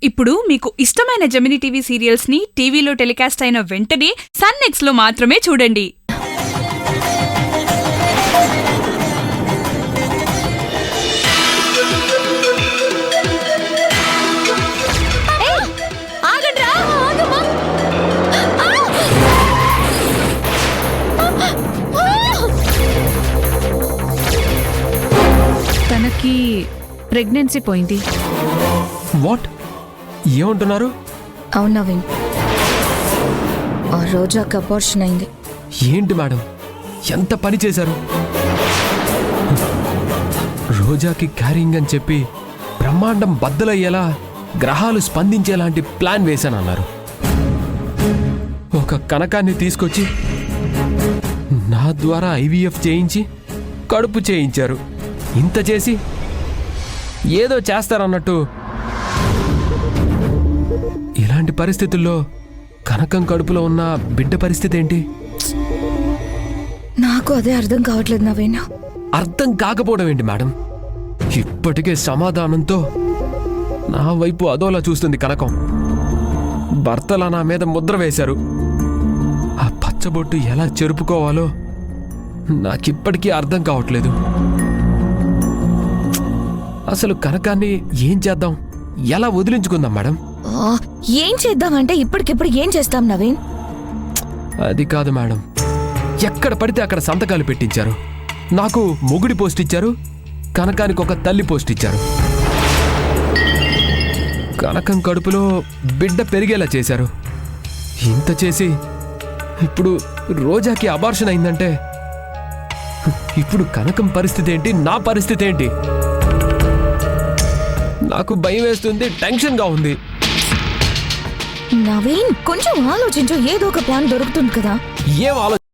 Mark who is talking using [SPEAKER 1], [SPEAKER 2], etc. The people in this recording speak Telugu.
[SPEAKER 1] ఇప్పుడు మీకు ఇష్టమైన జెమినీ టీవీ సీరియల్స్ ని టీవీలో టెలికాస్ట్ అయిన వెంటనే సన్ నెక్స్ట్ లో మాత్రమే చూడండి.
[SPEAKER 2] తనకి ప్రెగ్నెన్సీ పోయింది.
[SPEAKER 3] వాట్ ఏమంటున్నారు?
[SPEAKER 4] అవును నవీన్, ఆ రోజాకి అబార్షన్ అయింది.
[SPEAKER 3] ఏంటి మేడం, ఎంత పని చేశారు? రోజాకి క్యారింగ్ అని చెప్పి బ్రహ్మాండం బద్దలయ్యేలా గ్రహాలు స్పందించేలాంటి ప్లాన్ వేశానన్నారు. ఒక కనకాన్ని తీసుకొచ్చి నా ద్వారా ఐవీఎఫ్ చేయించి కడుపు చేయించారు. ఇంత చేసి ఏదో చేస్తారన్నట్టు ఇలాంటి పరిస్థితుల్లో కనకం కడుపులో ఉన్న బిడ్డ పరిస్థితి ఏంటి?
[SPEAKER 4] నాకు అదే అర్థం కావట్లేదు నవీన్.
[SPEAKER 3] అర్థం కాకపోవడం ఏంటి మేడం? ఇప్పటికే సమాధానంతో నా వైపు అదోలా చూస్తుంది కనకం. భర్తలా నా మీద ముద్ర వేశారు. ఆ పచ్చబొట్టు ఎలా చెరుపుకోవాలో నాకిప్పటికీ అర్థం కావట్లేదు. అసలు కనకాన్ని ఏం చేద్దాం, ఎలా వదిలించుకుందాం మేడం?
[SPEAKER 4] ఏం చేద్దామంటే ఇప్పటికిప్పుడు ఏం చేస్తాం నవీన్?
[SPEAKER 3] అది కాదు మేడం, ఎక్కడ పడితే అక్కడ సంతకాలు పెట్టించారు. నాకు మొగుడి పోస్ట్ ఇచ్చారు, కనకానికి ఒక తల్లి పోస్ట్ ఇచ్చారు. కనకం కడుపులో బిడ్డ పెరిగేలా చేశారు. ఇంత చేసి ఇప్పుడు రోజాకి అబార్షన్ అయిందంటే ఇప్పుడు కనకం పరిస్థితి ఏంటి, నా పరిస్థితి ఏంటి? నాకు భయం వేస్తుంది, టెన్షన్గా ఉంది.
[SPEAKER 4] నవీన్ కొంచెం ఆలోచించు, ఏదో ఒక ప్లాన్ దొరుకుతుంది కదా.
[SPEAKER 3] ఏం ఆలోచన?